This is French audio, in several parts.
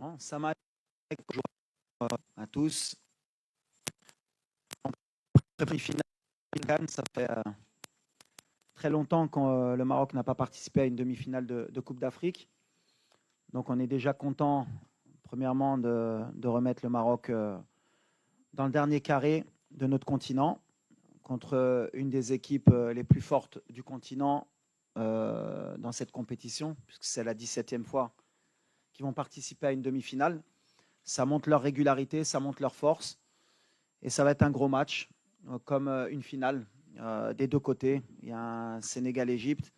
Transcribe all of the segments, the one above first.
Bon, salam alaikum à tous. Finale, ça fait très longtemps que le Maroc n'a pas participé à une demi-finale de Coupe d'Afrique. Donc on est déjà content, premièrement, de remettre le Maroc dans le dernier carré de notre continent contre une des équipes les plus fortes du continent dans cette compétition, puisque c'est la 17e fois qu'ils vont participer à une demi-finale. Ça montre leur régularité, ça montre leur force. Et ça va être un gros match, comme une finale des deux côtés. Il y a un Sénégal-Égypte,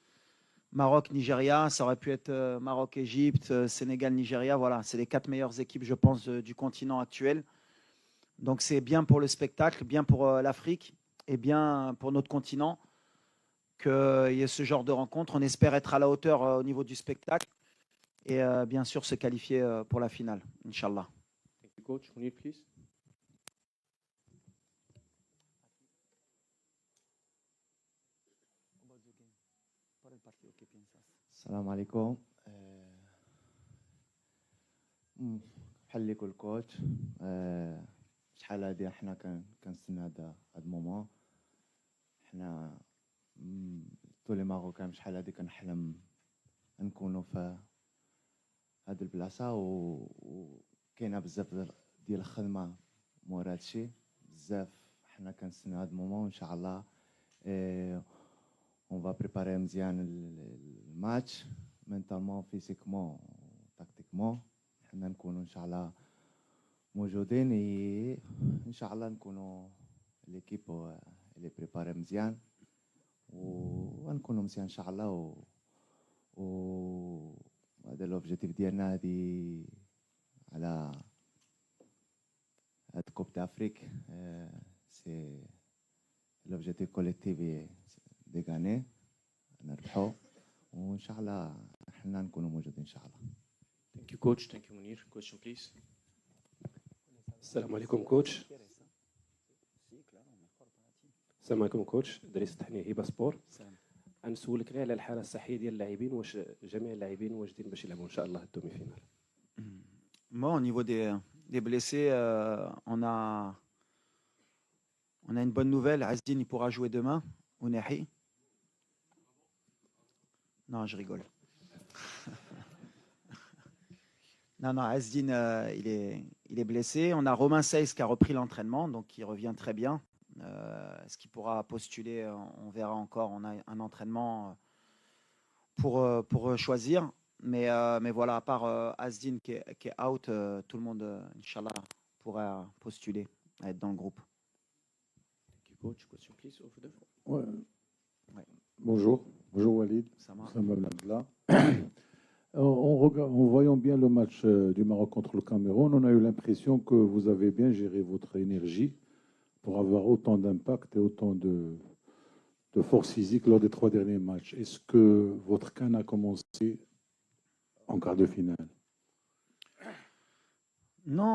Maroc-Nigeria. Ça aurait pu être Maroc-Égypte, Sénégal-Nigeria. Voilà, c'est les 4 meilleures équipes, je pense, du continent actuel. Donc c'est bien pour le spectacle, bien pour l'Afrique et bien pour notre continent qu'il y ait ce genre de rencontre. On espère être à la hauteur au niveau du spectacle et bien sûr se qualifier pour la finale, Inch'Allah. Thank you, coach. Mounir, please. السلام عليكم. بحال اللي قال الكوتش، شحال هادي حنا كنستنى هاد المومون. حنا طول الماروكان شحال هادي كنحلم نكونوا في هاد البلاصه، وكاينه بزاف ديال الخدمه مورا هادشي بزاف. حنا كنستنى هاد المومون ان شاء الله. On va préparer مزيان الماتش مينتالمون فيزيكمون تاكتيكمون. حنا نكونوا ان شاء الله موجودين، ان شاء الله نكونوا ليكيب اللي بريباري مزيان ونكونوا مزيان ان شاء الله. هذا لوبجيكتيف ديالنا هذه على هاد كوب دافريك. سي لوبجيكتيف كوليكتيف دي غاني نربحوا، وان شاء الله حنا نكونوا موجودين ان شاء الله. Thank you, coach. Thank you, Mounir. Question, please. السلام عليكم كوتش. السلام عليكم كوتش. دريس تحني هبه سبور. غنسولك غير على الحاله الصحيه ديال اللاعبين، واش جميع اللاعبين واجدين باش يلعبوا ان شاء الله الدومي فينال؟ Moi, au niveau des blessés, on a une bonne nouvelle. Azdin, il pourra jouer demain. Ounahi. Non, je rigole. Non, Azdin, il est blessé. On a Romain Seyss qui a repris l'entraînement, donc il revient très bien. Est-ce qu'il pourra postuler? On verra encore. On a un entraînement pour choisir. Mais voilà, à part Azdin qui est out, tout le monde, Inch'Allah, pourra postuler à être dans le groupe. Thank you, coach. Question, please. Over there. Ouais. Ouais. Bonjour Walid. Ça marche. Blabla. En voyant bien le match du Maroc contre le Cameroun, on a eu l'impression que vous avez bien géré votre énergie pour avoir autant d'impact et autant de force physique lors des 3 derniers matchs. Est-ce que votre CAN a commencé en quart de finale? Non,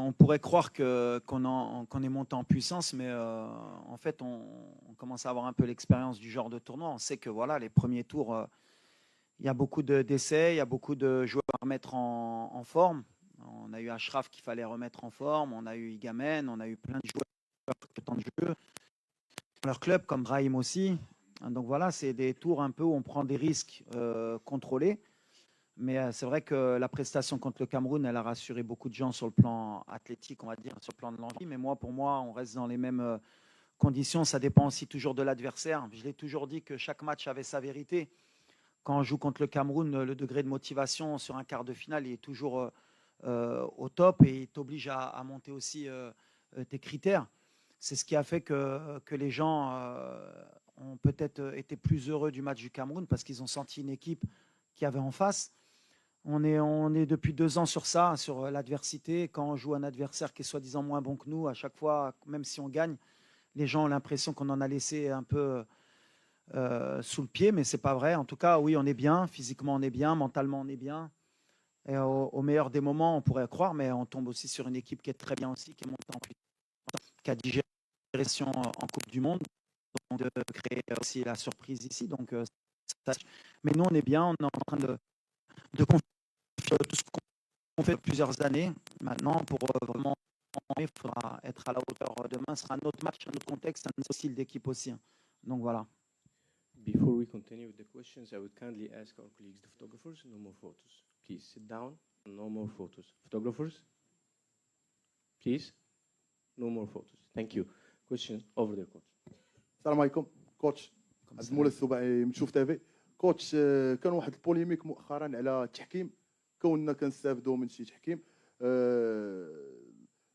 on pourrait croire qu'on est monté en puissance, mais en fait, on commence à avoir un peu l'expérience du genre de tournoi. On sait que voilà, les premiers tours, il y a beaucoup d'essais, il y a beaucoup de joueurs à remettre en forme. On a eu Ashraf qu'il fallait remettre en forme, on a eu Igamen, on a eu plein de joueurs de temps de jeu dans leur club, comme Brahim aussi. Donc voilà, c'est des tours un peu où on prend des risques contrôlés. Mais c'est vrai que la prestation contre le Cameroun, elle a rassuré beaucoup de gens sur le plan athlétique, on va dire, sur le plan de l'envie. Mais pour moi, on reste dans les mêmes conditions. Ça dépend aussi toujours de l'adversaire. Je l'ai toujours dit que chaque match avait sa vérité. Quand on joue contre le Cameroun, le degré de motivation sur un quart de finale il est toujours au top et il t'oblige à monter aussi tes critères. C'est ce qui a fait que les gens ont peut-être été plus heureux du match du Cameroun parce qu'ils ont senti une équipe qui avait en face. On est depuis 2 ans sur ça, sur l'adversité. Quand on joue un adversaire qui est soi-disant moins bon que nous, à chaque fois, même si on gagne, les gens ont l'impression qu'on en a laissé un peu sous le pied, mais ce n'est pas vrai. En tout cas, oui, on est bien, physiquement on est bien, mentalement on est bien. Et au meilleur des moments, on pourrait croire, mais on tombe aussi sur une équipe qui est très bien aussi, qui est montée en puissance, qui a digéré en Coupe du Monde, donc de créer aussi la surprise ici. Donc, mais nous, on est bien, on est en train de confier tout ce qu'on on fait plusieurs années. Maintenant, pour vraiment, il faudra être à la hauteur. Demain sera un autre match, un autre contexte, un autre style d'équipe aussi. Donc voilà. Before we continue with the questions, I would kindly ask our colleagues, the photographers, no more photos. Please sit down, no more photos. Photographers, please, no more photos. Thank you. Question over there, coach. السلام عليكم كوتش عبد المولى السباعي من شوف تافي كوتش كان واحد البوليميك مؤخرا على التحكيم كوننا كنستافدوا من شي تحكيم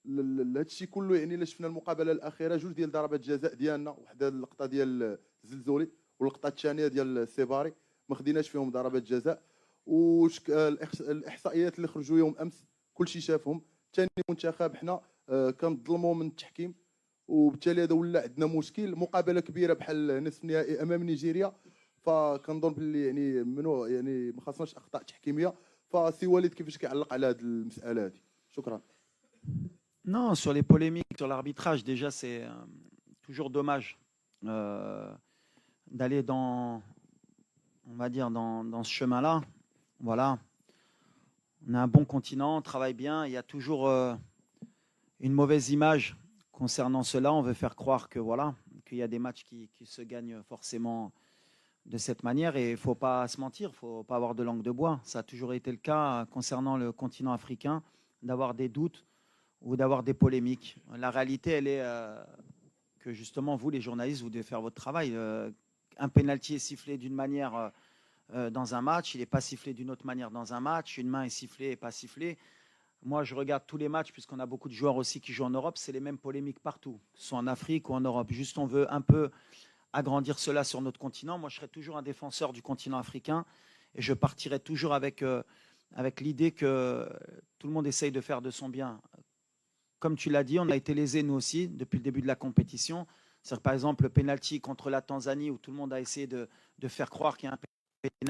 هذا الشيء كله يعني الا شفنا المقابله الاخيره جوج ديال ضربات جزاء ديالنا وحده اللقطه ديال الزلزولي واللقطه الثانيه ديال السيباري ما خديناش فيهم ضربات جزاء الاحصائيات اللي خرجوا يوم امس كلشي شافهم ثاني منتخب حنا كنظلموا من التحكيم وبالتالي هذا ولا عندنا مشكل مقابله كبيره بحال نصف النهائي امام نيجيريا فكنظن باللي يعني منو يعني ما خاصناش اخطاء تحكيميه فسي وليد كيفاش كيعلق على هذه المساله هذه شكرا. Non, sur les polémiques sur l'arbitrage, déjà c'est toujours dommage d'aller on va dire dans ce chemin-là. Voilà, on a un bon continent, on travaille bien. Il y a toujours une mauvaise image concernant cela. On veut faire croire que voilà, qu'il y a des matchs qui se gagnent forcément de cette manière. Et il ne faut pas se mentir, il ne faut pas avoir de langue de bois. Ça a toujours été le cas concernant le continent africain, d'avoir des doutes ou d'avoir des polémiques. La réalité, elle est que justement, vous, les journalistes, vous devez faire votre travail. Un pénalty est sifflé d'une manière dans un match, il n'est pas sifflé d'une autre manière dans un match, une main est sifflée et pas sifflée. Moi, je regarde tous les matchs, puisqu'on a beaucoup de joueurs aussi qui jouent en Europe, c'est les mêmes polémiques partout, soit en Afrique ou en Europe. Juste, on veut un peu agrandir cela sur notre continent. Moi, je serai toujours un défenseur du continent africain et je partirai toujours avec l'idée que tout le monde essaye de faire de son bien. Comme tu l'as dit, on a été lésés nous aussi depuis le début de la compétition. C'est-à-dire, par exemple, le penalty contre la Tanzanie où tout le monde a essayé de faire croire qu'il y a un penalty,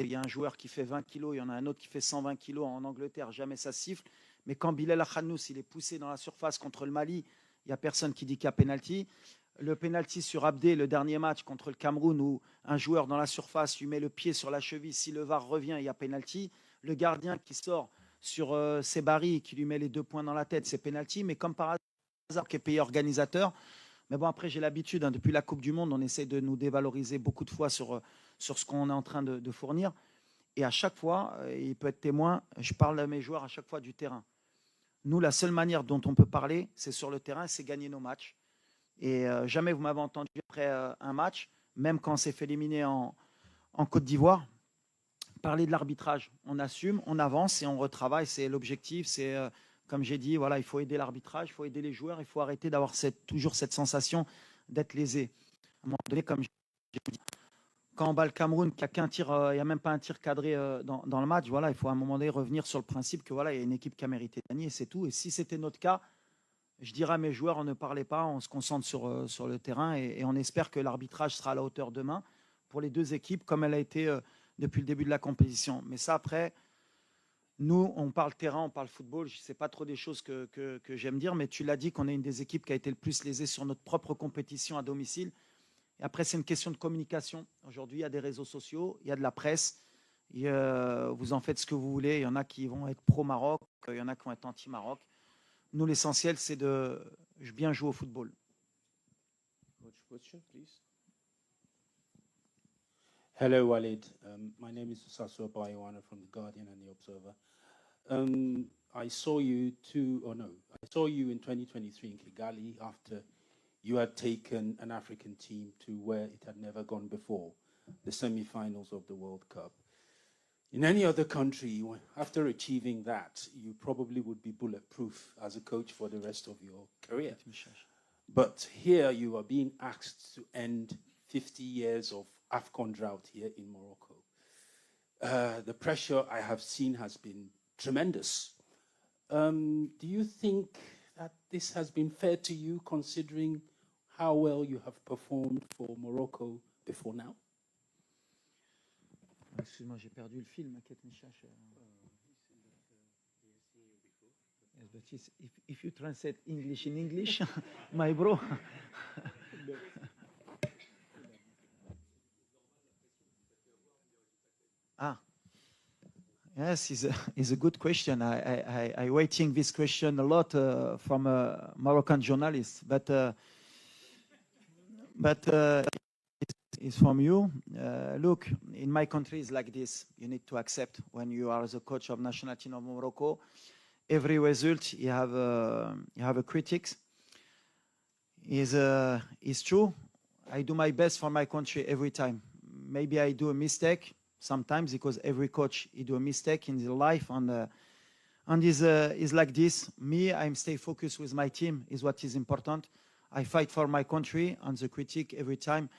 il y a un joueur qui fait 20 kilos, il y en a un autre qui fait 120 kilos en Angleterre, jamais ça siffle. Mais quand Bilal Akhanous, il est poussé dans la surface contre le Mali, il n'y a personne qui dit qu'il y a penalty. Le penalty sur Abdé, le dernier match contre le Cameroun où un joueur dans la surface lui met le pied sur la cheville, si le VAR revient, il y a penalty. Le gardien qui sort sur Sebari qui lui met les 2 points dans la tête, c'est penalty. Mais comme par hasard, qui est pays organisateur. Mais bon, après, j'ai l'habitude, depuis la Coupe du Monde, on essaie de nous dévaloriser beaucoup de fois sur ce qu'on est en train de fournir. Et à chaque fois, il peut être témoin, je parle à mes joueurs à chaque fois du terrain. Nous, la seule manière dont on peut parler, c'est sur le terrain, c'est gagner nos matchs. Et jamais vous m'avez entendu après un match, même quand on s'est fait éliminer en Côte d'Ivoire, parler de l'arbitrage. On assume, on avance et on retravaille. C'est l'objectif. C'est, comme j'ai dit, voilà, il faut aider l'arbitrage, il faut aider les joueurs, il faut arrêter d'avoir toujours cette sensation d'être lésé. À un moment donné, comme j'ai dit, quand on bat le Cameroun, qu'il n'y a qu'un tir, il n'y a même pas un tir cadré dans le match, voilà, il faut à un moment donné revenir sur le principe que voilà, il y a une équipe qui a mérité de gagner, c'est tout. Et si c'était notre cas, je dirais à mes joueurs, on ne parlait pas, on se concentre sur le terrain et on espère que l'arbitrage sera à la hauteur demain pour les deux équipes, comme elle a été depuis le début de la compétition. Mais ça, après, nous, on parle terrain, on parle football. Je ne sais pas trop des choses que j'aime dire, mais tu l'as dit qu'on est une des équipes qui a été le plus lésée sur notre propre compétition à domicile. Et après, c'est une question de communication. Aujourd'hui, il y a des réseaux sociaux, il y a de la presse. Vous en faites ce que vous voulez. Il y en a qui vont être pro-Maroc, il y en a qui vont être anti-Maroc. Nous, l'essentiel, c'est de bien jouer au football. Coach, question, please. Hello, Walid. My name is Sasso Bayoana from The Guardian and The Observer. I saw you I saw you in 2023 in Kigali after you had taken an African team to where it had never gone before, the semi-finals of the World Cup. In any other country, after achieving that, you probably would be bulletproof as a coach for the rest of your career. But here you are being asked to end 50 years of AFCON drought here in Morocco. The pressure I have seen has been tremendous. Do you think that this has been fair to you, considering how well you have performed for Morocco before now? Excuse-moi, j'ai perdu le film. Yes, but if you translate English in English, my bro. Yes, it's a good question. I waiting this question a lot from a Moroccan journalist, but it's from you. Look, in my country, it's like this. You need to accept when you are the coach of national team of Morocco. Every result you have a critics. Is true. I do my best for my country every time. Maybe I do a mistake sometimes because every coach he do a mistake in their life and is like this. Me, I'm stay focused with my team is what is important. I fight for my country and the critic every time.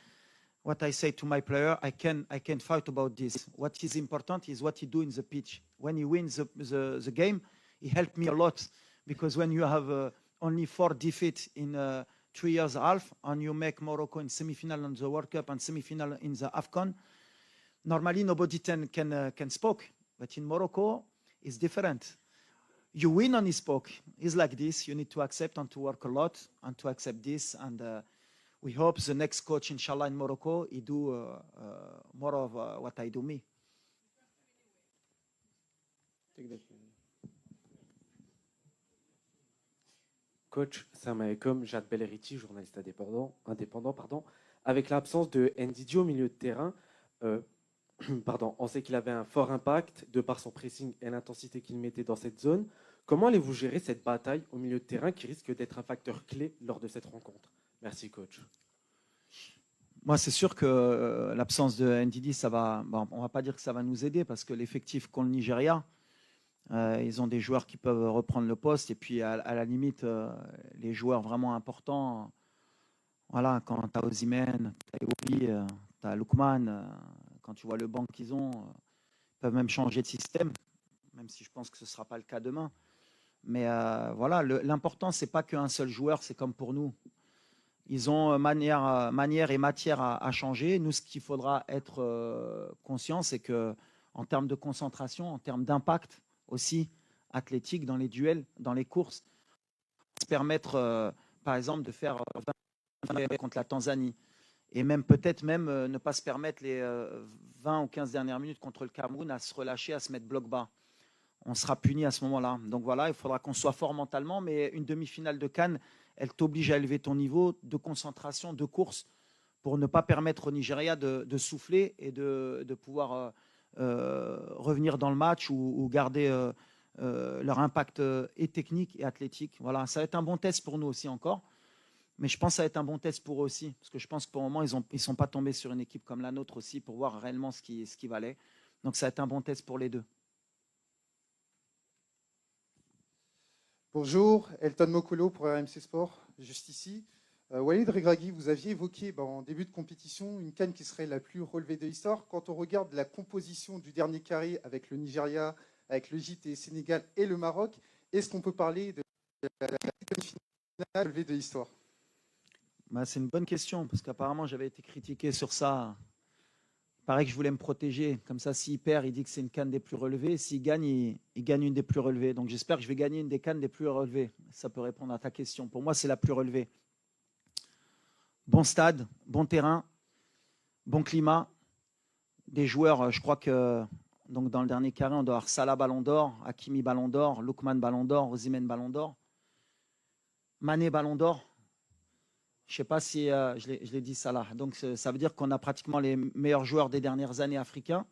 What I say to my player, I can fight about this. What is important is what he do in the pitch. When he wins the game, he helped me a lot because when you have only 4 defeats in 3 years and a half and you make Morocco in semi-final in the World Cup and semi-final in the AFCON, normally nobody can speak, but in Morocco it's different. You win and he spoke. It's like this. You need to accept and to work a lot and to accept this. And we hope the next coach, inshallah, in Morocco, he do more of what I do me. Coach, salam alaikum, Jad Belleriti, journaliste indépendant. Avec l'absence de Ndidi au milieu de terrain, on sait qu'il avait un fort impact de par son pressing et l'intensité qu'il mettait dans cette zone. Comment allez-vous gérer cette bataille au milieu de terrain qui risque d'être un facteur clé lors de cette rencontre? Merci, coach. Moi, c'est sûr que l'absence de Ndidi, ça va. Bon, on va pas dire que ça va nous aider parce que l'effectif qu'ont le Nigeria, ils ont des joueurs qui peuvent reprendre le poste et puis à la limite, les joueurs vraiment importants. Voilà, quand tu as Osimhen, tu as Iwobi, tu as Lookman, quand tu vois le banc qu'ils ont, ils peuvent même changer de système, même si je pense que ce ne sera pas le cas demain. Mais voilà, l'important, ce n'est pas qu'un seul joueur, c'est comme pour nous. Ils ont manière et matière à changer. Nous, ce qu'il faudra être conscient, c'est qu'en termes de concentration, en termes d'impact aussi athlétique dans les duels, dans les courses, se permettre, par exemple, de faire 20 contre la Tanzanie. Et même peut-être ne pas se permettre les 20 ou 15 dernières minutes contre le Cameroun à se relâcher, à se mettre bloc bas. On sera puni à ce moment-là. Donc voilà, il faudra qu'on soit fort mentalement, mais une demi-finale de CAN, elle t'oblige à élever ton niveau de concentration, de course, pour ne pas permettre au Nigeria de souffler et de pouvoir revenir dans le match ou garder leur impact et technique et athlétique. Voilà, ça va être un bon test pour nous aussi encore. Mais je pense que ça va être un bon test pour eux aussi, parce que je pense que pour le moment, ils ne sont pas tombés sur une équipe comme la nôtre aussi pour voir réellement ce qui valait. Donc ça va être un bon test pour les deux. Bonjour, Elton Mokolo pour RMC Sport, juste ici. Walid Regragui, vous aviez évoqué en début de compétition une CAN qui serait la plus relevée de l'histoire. Quand on regarde la composition du dernier carré avec le Nigeria, avec l'Égypte et le Sénégal et le Maroc, est-ce qu'on peut parler de la finale relevée de l'histoire? C'est une bonne question, parce qu'apparemment, j'avais été critiqué sur ça. Il paraît que je voulais me protéger. Comme ça, s'il perd, il dit que c'est une CAN des plus relevées. S'il gagne, il gagne une des plus relevées. Donc, j'espère que je vais gagner une des CAN des plus relevées. Ça peut répondre à ta question. Pour moi, c'est la plus relevée. Bon stade, bon terrain, bon climat. Des joueurs, je crois que donc dans le dernier carré, on doit avoir Salah Ballon d'Or, Hakimi Ballon d'Or, Lookman Ballon d'Or, Osimhen Ballon d'Or, Mané Ballon d'Or. Je ne sais pas si je l'ai dit Salah. Donc ça veut dire qu'on a pratiquement les meilleurs joueurs des dernières années africains.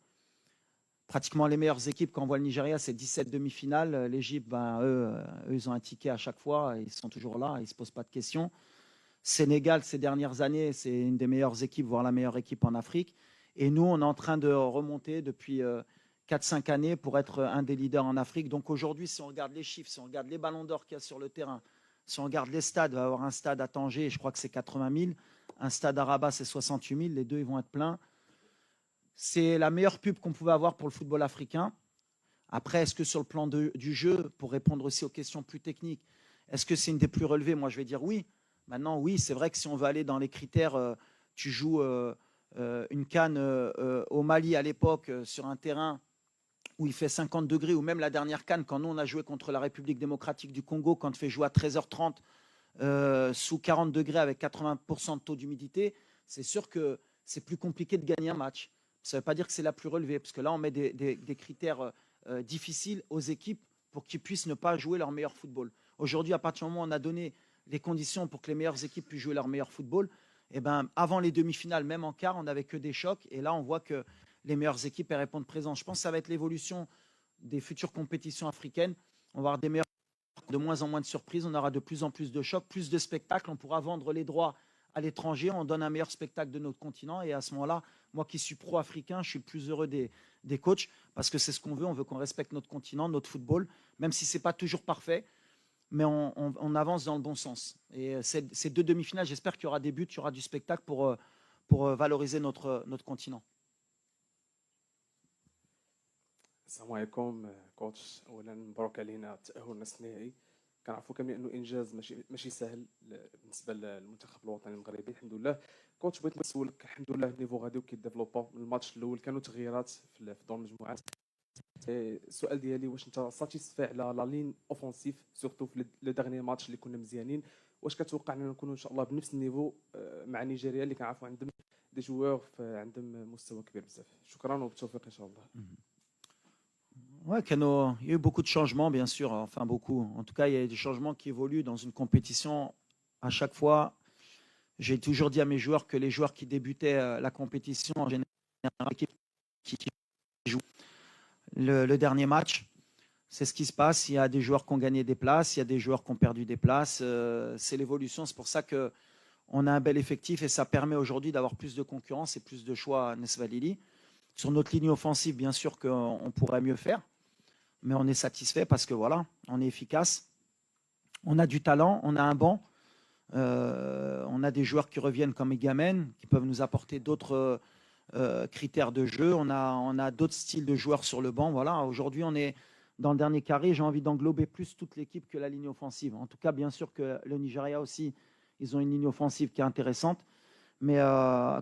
Pratiquement les meilleures équipes. Quand on voit le Nigeria, c'est 17 demi-finales. L'Égypte, eux, ils ont un ticket à chaque fois. Ils sont toujours là. Ils ne se posent pas de questions. Sénégal, ces dernières années, c'est une des meilleures équipes, voire la meilleure équipe en Afrique. Et nous, on est en train de remonter depuis 4-5 années pour être un des leaders en Afrique. Donc aujourd'hui, si on regarde les chiffres, si on regarde les ballons d'or qu'il y a sur le terrain, si on regarde les stades, il va y avoir un stade à Tanger, je crois que c'est 80 000. Un stade à Rabat, c'est 68 000. Les deux, ils vont être pleins. C'est la meilleure pub qu'on pouvait avoir pour le football africain. Après, est-ce que sur le plan du jeu, pour répondre aussi aux questions plus techniques, est-ce que c'est une des plus relevées? Moi, je vais dire oui. Maintenant, oui, c'est vrai que si on veut aller dans les critères, tu joues une CAN au Mali à l'époque sur un terrain où il fait 50 degrés, ou même la dernière CAN, quand nous on a joué contre la République démocratique du Congo, quand il fait jouer à 13h30 sous 40 degrés avec 80% de taux d'humidité, c'est sûr que c'est plus compliqué de gagner un match. Ça ne veut pas dire que c'est la plus relevée, parce que là on met des critères difficile aux équipes pour qu'ils puissent ne pas jouer leur meilleur football. Aujourd'hui, à partir du moment où on a donné les conditions pour que les meilleures équipes puissent jouer leur meilleur football, et ben, avant les demi-finales, même en quart, on n'avait que des chocs. Et là, on voit que les meilleures équipes elles répondent présent. Je pense que ça va être l'évolution des futures compétitions africaines. On va avoir des meilleurs, de moins en moins de surprises. On aura de plus en plus de chocs, plus de spectacles. On pourra vendre les droits à l'étranger. On donne un meilleur spectacle de notre continent. Et à ce moment-là, moi qui suis pro-africain, je suis plus heureux des coachs parce que c'est ce qu'on veut. On veut qu'on respecte notre continent, notre football, même si ce n'est pas toujours parfait. Mais on avance dans le bon sens. Et ces deux demi-finales, j'espère qu'il y aura des buts, il y aura du spectacle pour valoriser notre continent. السلام عليكم كوتش. اولا مبروك علينا التاهل لنصف النهائي. كنعرفوا كاملين انه انجاز ماشي سهل بالنسبه للمنتخب الوطني المغربي. الحمد لله كوتش بغيت نسولك، الحمد لله النيفو غادي وكيديفلوبا. من الماتش الاول كانوا تغييرات في دور المجموعات. السؤال ديالي واش انت ساتيسفاي على لا لين اوفونسيف سورتو في لو ديرني ماتش اللي كنا مزيانين؟ واش كتوقع اننا نكونوا ان شاء الله بنفس النيفو مع نيجيريا اللي كنعرفوا عندهم دي جوار عندهم مستوى كبير بزاف؟ شكرا وبالتوفيق ان شاء الله. Ouais, il y a eu beaucoup de changements, bien sûr. Enfin, beaucoup. En tout cas, il y a des changements qui évoluent dans une compétition. À chaque fois, j'ai toujours dit à mes joueurs que les joueurs qui débutaient la compétition, en général, l'équipe qui joue le dernier match, c'est ce qui se passe. Il y a des joueurs qui ont gagné des places, il y a des joueurs qui ont perdu des places. C'est l'évolution. C'est pour ça qu'on a un bel effectif et ça permet aujourd'hui d'avoir plus de concurrence et plus de choix à Nesvalili. Sur notre ligne offensive, bien sûr qu'on pourrait mieux faire. Mais on est satisfait parce que voilà, on est efficace, on a du talent, on a un banc, on a des joueurs qui reviennent comme Egamen, qui peuvent nous apporter d'autres critères de jeu, on a d'autres styles de joueurs sur le banc. Voilà, aujourd'hui on est dans le dernier carré, j'ai envie d'englober plus toute l'équipe que la ligne offensive. En tout cas, bien sûr que le Nigeria aussi, ils ont une ligne offensive qui est intéressante. Mais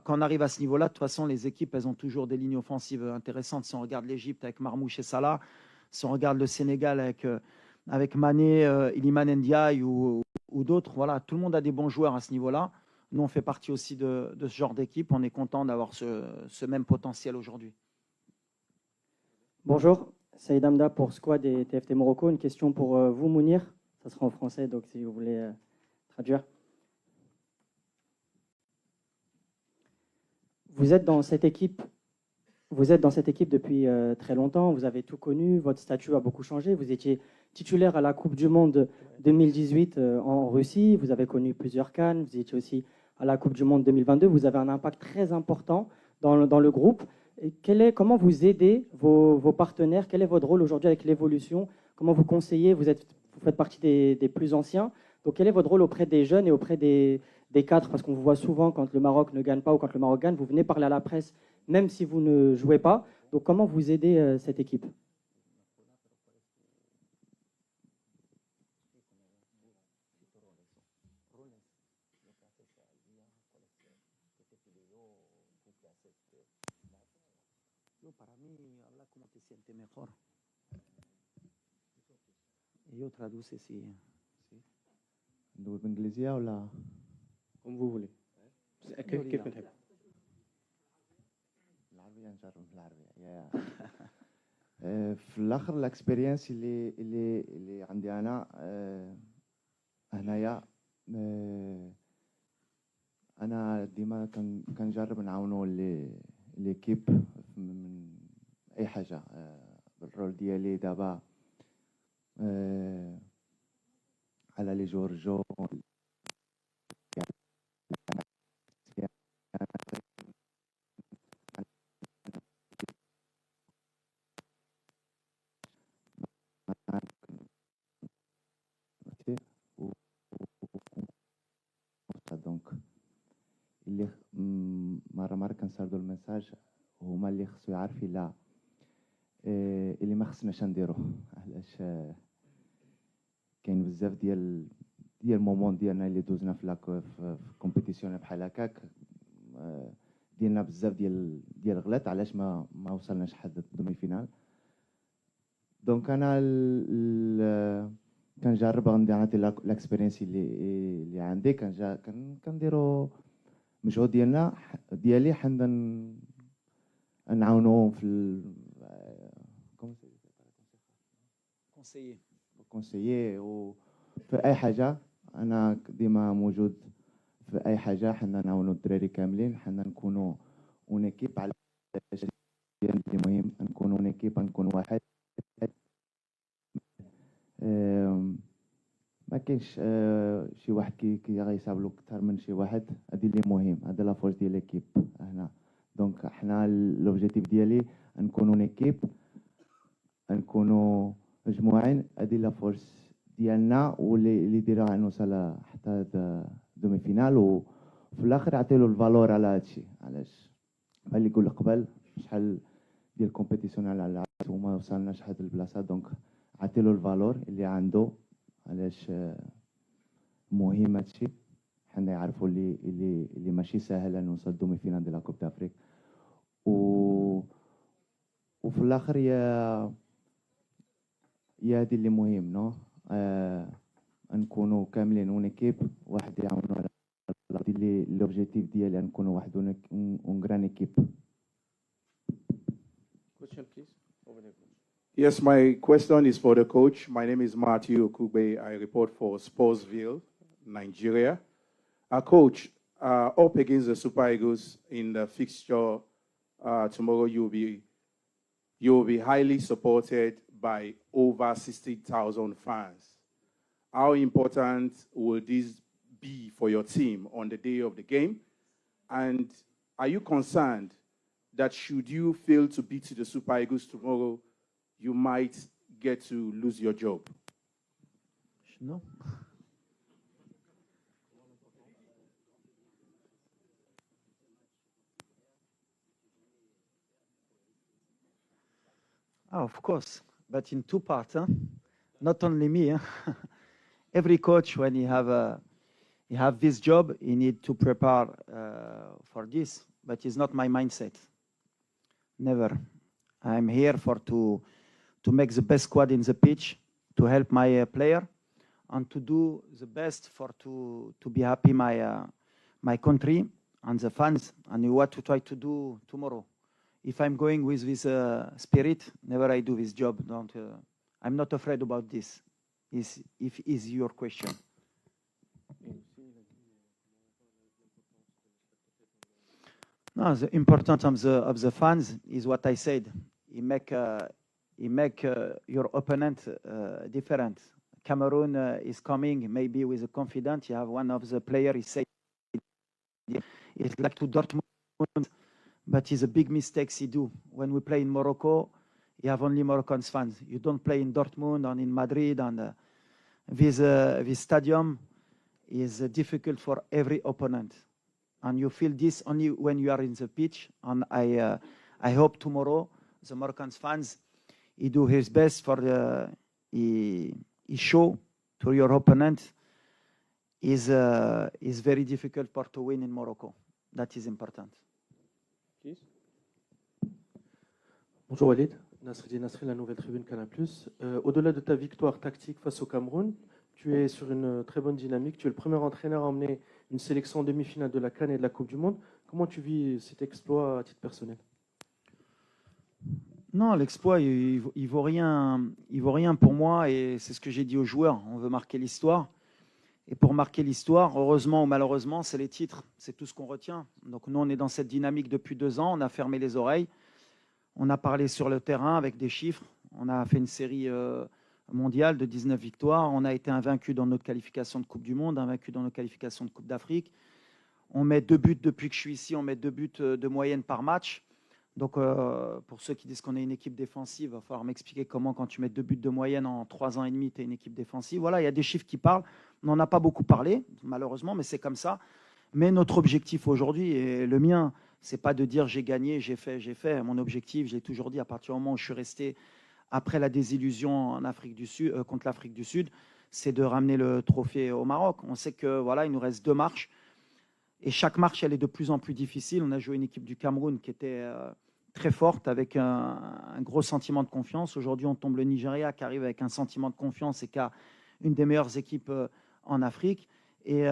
quand on arrive à ce niveau-là, de toute façon, les équipes, elles ont toujours des lignes offensives intéressantes. Si on regarde l'Égypte avec Marmouche et Salah, si on regarde le Sénégal avec Mané, Iliman Ndiaye ou d'autres, voilà, tout le monde a des bons joueurs à ce niveau-là. Nous, on fait partie aussi de ce genre d'équipe. On est content d'avoir ce même potentiel aujourd'hui. Bonjour, Saïd Amda pour Squad et TFT Morocco. Une question pour vous, Mounir. Ça sera en français, donc si vous voulez traduire. Vous êtes dans cette équipe depuis très longtemps, vous avez tout connu, votre statut a beaucoup changé, vous étiez titulaire à la Coupe du Monde 2018 en Russie, vous avez connu plusieurs CAN, vous étiez aussi à la Coupe du Monde 2022, vous avez un impact très important dans le groupe. Et comment vous aidez vos partenaires? Quel est votre rôle aujourd'hui avec l'évolution? Comment vous conseillez? Vous faites partie des plus anciens, donc quel est votre rôle auprès des jeunes et auprès des cadres? Parce qu'on vous voit souvent quand le Maroc ne gagne pas ou quand le Maroc gagne, vous venez parler à la presse même si vous ne jouez pas. Donc, comment vous aidez cette équipe? بالإنجليزية ولا؟ Comme vous voulez. كيف نحب. العربية نجرب بالعربية. في الآخر الإكسبيرينس اللي عندي أنا هنايا أنا ديما كنجرب نعاونو ليكيب من أي حاجة. الرول ديالي دابا على لي جور جو دونك اللي مرة كنسردو الميساج هما اللي خصو يعرف الا اللي ما خصناش نديروه. علاش كاين بزاف ديال المومون ديالنا اللي دوزنا في كومبيتيسيون بحال هكاك ديالنا بزاف ديال الغلط علاش ما وصلناش حد الدومي فينال. دونك انا كنجرب نعطي الاكسبيرينس اللي عندي كنديرو مجهود ديالي حنا نعاونوهم في conseiller. conseiller وفي اي حاجه انا ديما موجود في اي حاجه حنا نعاونوا الدراري كاملين حنا نكونوا اون ايكيب على اللي مهم نكونوا اون ايكيب نكون واحد ما كاينش شي واحد كي غيصاب له اكثر من شي واحد هذه اللي مهم هذا لا فورس ديال ليكيب هنا دونك حنا لوبجيكتيف ديالي نكونوا اون ايكيب نكونوا مجموعين هذه لا فورس ديالنا واللي ديرها نوصل حتى دومي فينال وفي الاخر عطيلو الفالور على هادشي علاش بحال اللي يقول قبل شحال ديال كومبيتيسيون على العالم وما وصلناش لهاد البلاصه دونك عطيلو الفالور اللي عنده علاش مهم هادشي حنا يعرفوا اللي ماشي ساهل ان نوصل دومي فينال ديال لا كوب دافريك وفي الاخر يا هادي اللي مهم نو نكونوا كاملين اون ايكيب واحد يعاونوا على اللي لوبجيكتيف ديالي نكونوا واحد اون غران ايكيب. Question, please. Over there. Yes, my question is for the coach. My name is Matthew Okugbe. I report for Sportsville, Nigeria. Coach, up against the Super Eagles in the fixture tomorrow, you'll be highly supported by over 60,000 fans. How important will this be for your team on the day of the game? And are you concerned that should you fail to beat the Super Eagles tomorrow, you might get to lose your job? No. Oh, of course, but in two parts, huh? Not only me. Huh? Every coach, when he have this job, he need to prepare for this. But it's not my mindset. Never. I'm here to make the best squad in the pitch, to help my player, and to do the best to be happy my country and the fans, and what to try to do tomorrow. If I'm going with this spirit, never I do this job. I'm not afraid about this. Is your question? No, the importance of the fans is what I said. He make your opponent different. Cameroon is coming maybe with a confidence. You have one of the players. He said it's like to Dortmund, but it's a big mistakes he do. When we play in Morocco, you have only Moroccan fans. You don't play in Dortmund and in Madrid, and this stadium is difficult for every opponent. And you feel this only when you are in the pitch. And I hope tomorrow the Moroccan fans he do his best for he show to your opponent is very difficult to win in Morocco. That is important. Please. Bonjour Walid, Nasreddin Nasri, la nouvelle tribune Canal+. Au-delà de ta victoire tactique face au Cameroun, tu es sur une très bonne dynamique. Tu es le premier entraîneur à emmener une sélection en demi-finale de la CAN et de la Coupe du Monde. Comment tu vis cet exploit à titre personnel? Non, l'exploit, il vaut rien pour moi, et c'est ce que j'ai dit aux joueurs. On veut marquer l'histoire. Et pour marquer l'histoire, heureusement ou malheureusement, c'est les titres. C'est tout ce qu'on retient. Donc nous, on est dans cette dynamique depuis 2 ans. On a fermé les oreilles. On a parlé sur le terrain avec des chiffres. On a fait une série mondiale de 19 victoires. On a été invaincu dans notre qualification de Coupe du Monde, invaincu dans nos qualifications de Coupe d'Afrique. On met 2 buts depuis que je suis ici. On met 2 buts de moyenne par match. Donc, pour ceux qui disent qu'on est une équipe défensive, il va falloir m'expliquer comment, quand tu mets 2 buts de moyenne en 3 ans et demi, tu es une équipe défensive. Voilà, il y a des chiffres qui parlent. On n'en a pas beaucoup parlé, malheureusement, mais c'est comme ça. Mais notre objectif aujourd'hui, et le mien, c'est pas de dire j'ai gagné, j'ai fait. Mon objectif, je l'ai toujours dit, à partir du moment où je suis resté après la désillusion en Afrique du Sud, contre l'Afrique du Sud, c'est de ramener le trophée au Maroc. On sait que voilà, il nous reste 2 marches. Et chaque marche, elle est de plus en plus difficile. On a joué une équipe du Cameroun qui était très forte, avec un gros sentiment de confiance. Aujourd'hui, on tombe le Nigeria, qui arrive avec un sentiment de confiance et qui a une des meilleures équipes en Afrique. Et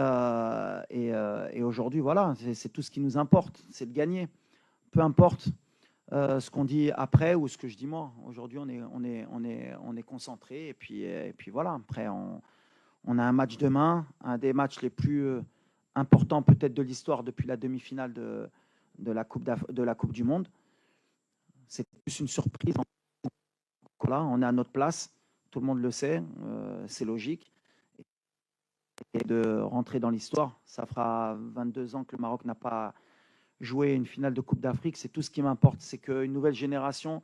aujourd'hui, voilà, c'est tout ce qui nous importe, c'est de gagner. Peu importe ce qu'on dit après ou ce que je dis moi. Aujourd'hui, on est concentré et puis voilà. Après, on a un match demain, un des matchs les plus importants peut-être de l'histoire depuis la demi-finale de la Coupe du Monde. C'est plus une surprise. Là, on est à notre place, tout le monde le sait, c'est logique. Et de rentrer dans l'histoire, ça fera 22 ans que le Maroc n'a pas joué une finale de Coupe d'Afrique. C'est tout ce qui m'importe, c'est qu'une nouvelle génération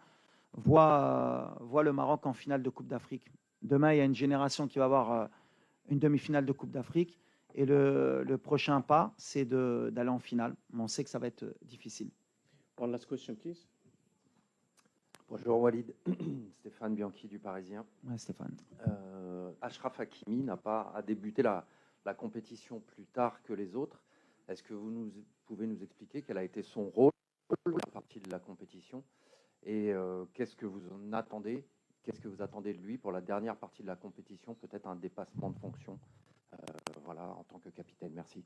voit le Maroc en finale de Coupe d'Afrique. Demain, il y a une génération qui va avoir une demi-finale de Coupe d'Afrique. Et le prochain pas, c'est d'aller en finale. Mais on sait que ça va être difficile. One last question, please. Bonjour Walid, Stéphane Bianchi du Parisien. Ouais, Stéphane. Achraf Hakimi a débuté la compétition plus tard que les autres. Est-ce que vous pouvez nous expliquer quel a été son rôle pour la partie de la compétition et qu'est-ce que vous en attendez? Qu'est-ce que vous attendez de lui pour la dernière partie de la compétition? Peut-être un dépassement de fonction voilà, en tant que capitaine. Merci.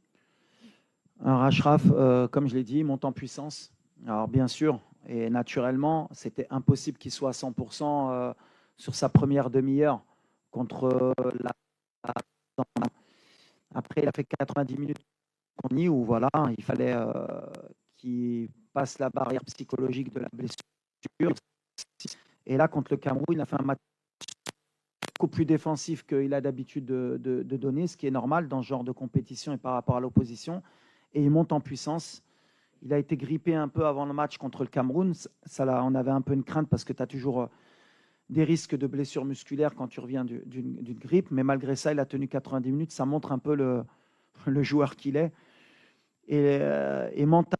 Alors Achraf, comme je l'ai dit, monte en puissance. Alors bien sûr, et naturellement, c'était impossible qu'il soit à 100% sur sa première demi-heure contre la... Après, il a fait 90 minutes où voilà, il fallait qu'il passe la barrière psychologique de la blessure. Et là, contre le Cameroun, il a fait un match beaucoup plus défensif qu'il a d'habitude de donner, ce qui est normal dans ce genre de compétition et par rapport à l'opposition. Et il monte en puissance. Il a été grippé un peu avant le match contre le Cameroun. On avait un peu une crainte parce que tu as toujours des risques de blessures musculaires quand tu reviens d'une grippe. Mais malgré ça, il a tenu 90 minutes. Ça montre un peu le joueur qu'il est. Et mental,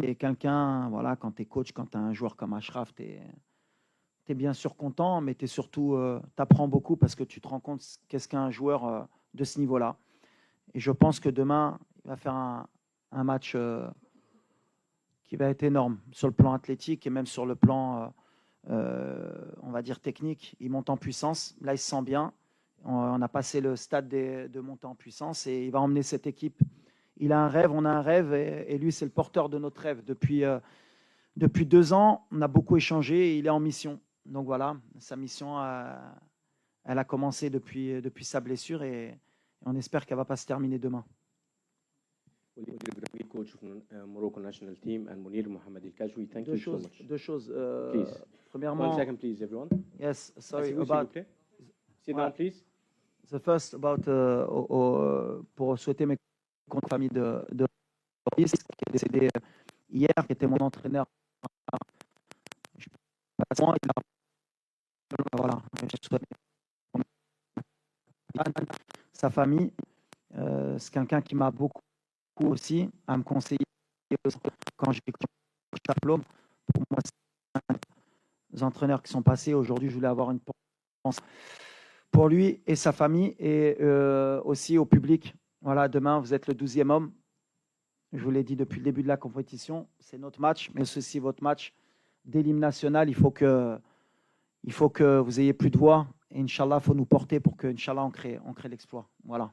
et quelqu'un, voilà, quand tu es coach, quand tu as un joueur comme Achraf, tu es bien sûr content, mais tu surtout, apprends beaucoup parce que tu te rends compte qu'est-ce qu'un joueur de ce niveau-là. Et je pense que demain, il va faire un match qui va être énorme sur le plan athlétique et même sur le plan, on va dire, technique. Il monte en puissance. Là, il se sent bien. On a passé le stade de montée en puissance et il va emmener cette équipe. Il a un rêve, on a un rêve et lui, c'est le porteur de notre rêve. Depuis 2 ans, on a beaucoup échangé et il est en mission. Donc voilà, sa mission, elle a commencé depuis sa blessure et on espère qu'elle ne va pas se terminer demain. Coach of Morocco national team and Mounir Mohamed El Kajwi, thank you so much. Deux choses. Please. Premièrement, 1 second, please, everyone. Yes, sorry Asseyez-vous, about. s'il vous plaît. Sit down, please. The first about pour souhaiter mes comptes famille de Boris, qui est décédé hier, qui était mon entraîneur. Voilà, je souhaite sa famille. C'est quelqu'un qui m'a beaucoup aussi à me conseiller quand j'ai diplôme. Pour moi, c'est des entraîneurs qui sont passés. Aujourd'hui, je voulais avoir une pensée pour lui et sa famille et aussi au public. Voilà, demain, vous êtes le 12e homme. Je vous l'ai dit depuis le début de la compétition. C'est notre match, mais c'est aussi votre match d'hymne national. Il faut que vous ayez plus de voix. Et Inch'Allah, il faut nous porter pour que, Inch'Allah, on crée l'exploit. Voilà.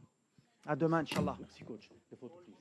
À demain, Inch'Allah. Merci, coach. The photo, please.